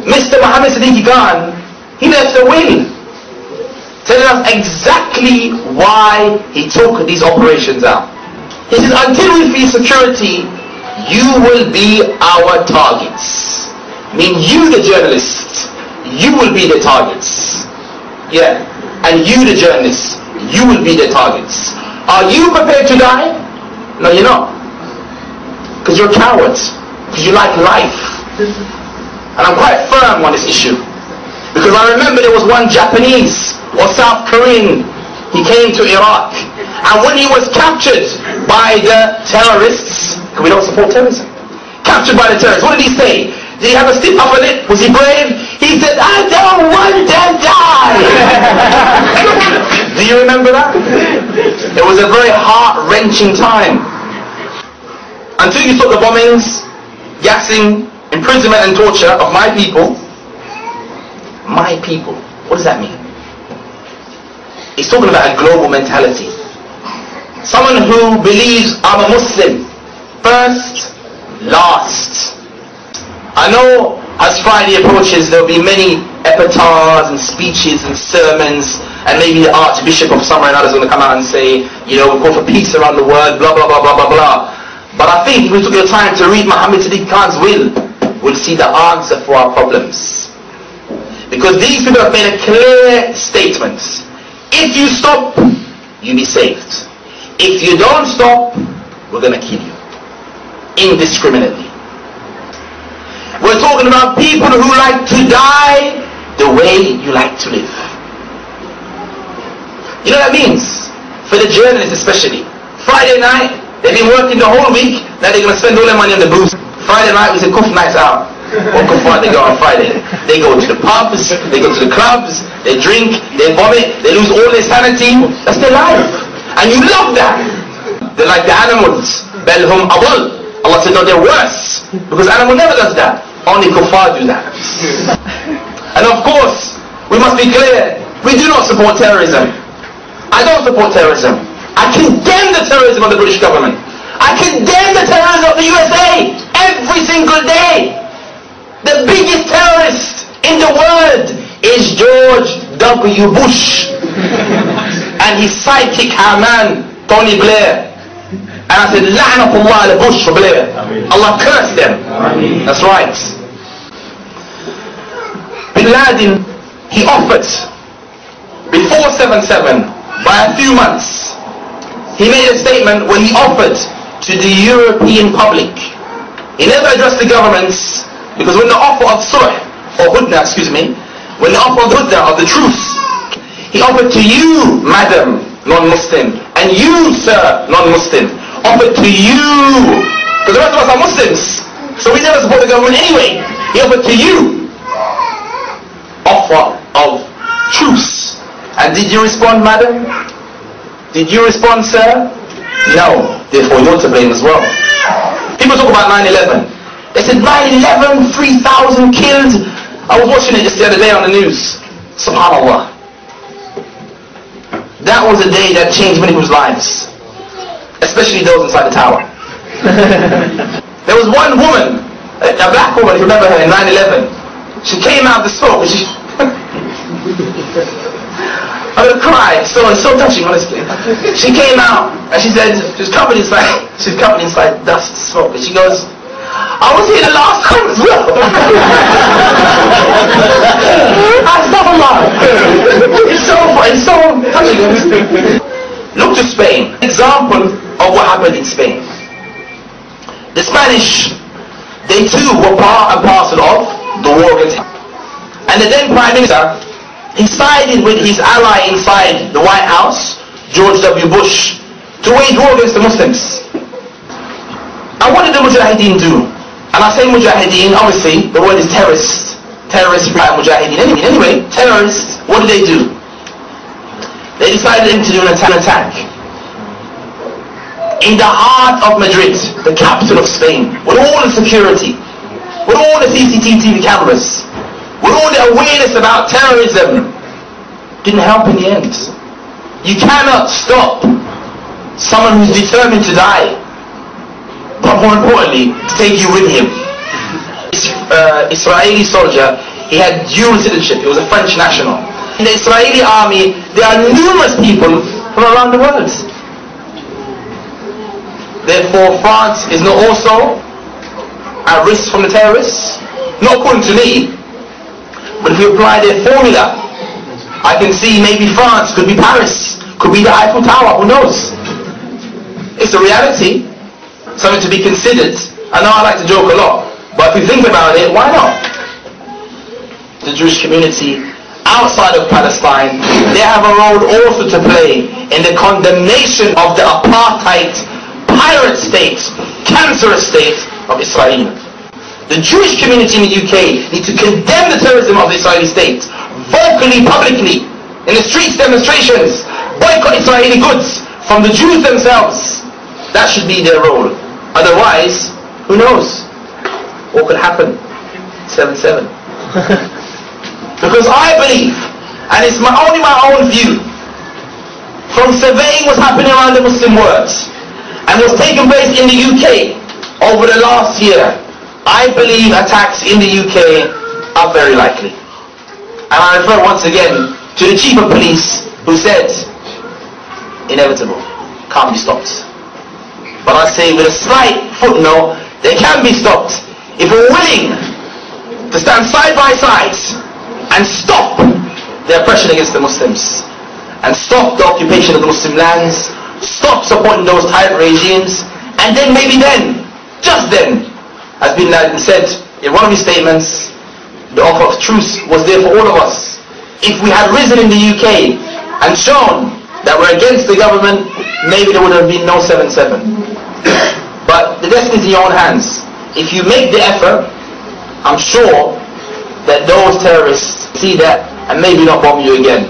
Mr. Mohammed Siddiqui Khan, he left a will telling us exactly why he took these operations out. He says, until we feel security, you will be our targets. I mean, you the journalists, you will be the targets. Yeah, and you the journalists, you will be the targets. Are you prepared to die? No, you're not. Because you're cowards. Because you like life. And I'm quite firm on this issue. Because I remember there was one Japanese or South Korean, he came to Iraq. And when he was captured by the terrorists, because we don't support terrorism, captured by the terrorists, what did he say? Did he have a stiff upper lip? Was he brave? He said, I don't want to die. Do you remember that? It was a very heart-wrenching time. Until you saw the bombings, gassing, imprisonment and torture of my people. My people. What does that mean? He's talking about a global mentality. Someone who believes I'm a Muslim. First, last. I know as Friday approaches there will be many epitaphs and speeches and sermons, and maybe the Archbishop of somewhere or another is going to come out and say, you know, we call for peace around the world, blah blah blah blah blah blah. But I think if we took the time to read Mohammed Siddiqui Khan's will, we'll see the answer for our problems. Because these people have made a clear statement. If you stop, you'll be saved. If you don't stop, we're going to kill you. Indiscriminately. We're talking about people who like to die the way you like to live. You know what that means? For the journalists especially. Friday night, they've been working the whole week, now they're going to spend all their money on the booze. Friday night we say Kuf nights out. Or Kufar, they go on Friday. They go to the pubs, they go to the clubs, they drink, they vomit, they lose all their sanity. That's their life. And you love that. They're like the animals. Belhum adal. Allah said, no, they're worse. Because animal never does that. Only Kufar do that. And of course, we must be clear, we do not support terrorism. I don't support terrorism. I condemn the terrorism of the British government. I condemn the terrorism of the USA every single day. The biggest terrorist in the world is George W. Bush and his sidekick Haman, Tony Blair. And I said, La'natullah ala Bush for Blair. Allah curse them. That's right. Bin Laden, he offered before 7/7 by a few months. He made a statement where he offered to the European public. He never addressed the governments, because when the offer of sulh, or hudna, when the offer of hudna, of the truce, he offered to you, madam, non-Muslim, and you, sir, non-Muslim, offered to you, because the rest of us are Muslims, so we never support the government anyway. He offered to you, offer of truce. And did you respond, madam? Did you respond, sir? No. Therefore you're to blame as well. People talk about 9/11. They said 9/11, 3,000 killed. I was watching it just the other day on the news. SubhanAllah. That was a day that changed many people's lives, especially those inside the tower. There was one woman, a black woman, if you remember her, in 9/11. She came out of the smoke and she... I'm going to cry. It's so touching, honestly. She came out and she said, she was covered inside dust, smoke, and she goes, I was here the last time as well. It's so touching. Look to Spain. Example of what happened in Spain. The Spanish, they too were part and parcel of the war against. And the then Prime Minister, he sided with his ally inside the White House, George W. Bush, to wage war against the Muslims. And what did the Mujahideen do? And I say Mujahideen, obviously, the word is terrorist. Terrorist, Mujahideen. Anyway, terrorists, what did they do? They decided to do an attack in the heart of Madrid, the capital of Spain, with all the security, with all the CCTV cameras, with all the awareness about terrorism. Didn't help in the end. You cannot stop someone who's determined to die, but more importantly, to take you with him. Israeli soldier, he had dual citizenship. He was a French national. In the Israeli army, there are numerous people from around the world. Therefore, France is not also at risk from the terrorists. Not according to me, but if you apply their formula, I can see maybe France could be Paris, could be the Eiffel Tower, who knows? It's a reality, something to be considered. I know I like to joke a lot, but if you think about it, why not? The Jewish community outside of Palestine, they have a role also to play in the condemnation of the apartheid, pirate state, cancerous state of Israel. The Jewish community in the UK need to condemn the terrorism of the Israeli state, vocally, publicly, in the streets, demonstrations, boycott Israeli goods from the Jews themselves. That should be their role. Otherwise, who knows what could happen? 7/7. Because I believe, and it's only my own view, from surveying what's happening around the Muslim world and what's taken place in the UK over the last year, I believe attacks in the UK are very likely. And I refer once again to the chief of police who said, inevitable, can't be stopped. But I say with a slight footnote, they can be stopped if we're willing to stand side by side and stop the oppression against the Muslims, and stop the occupation of the Muslim lands, stop supporting those tyrant regimes, and then maybe then, just then, as Bin Laden said in one of his statements, the offer of truce was there for all of us. If we had risen in the UK and shown that we're against the government, maybe there would have been no 7/7. But the destiny is in your own hands. If you make the effort, I'm sure that those terrorists see that and maybe not bomb you again.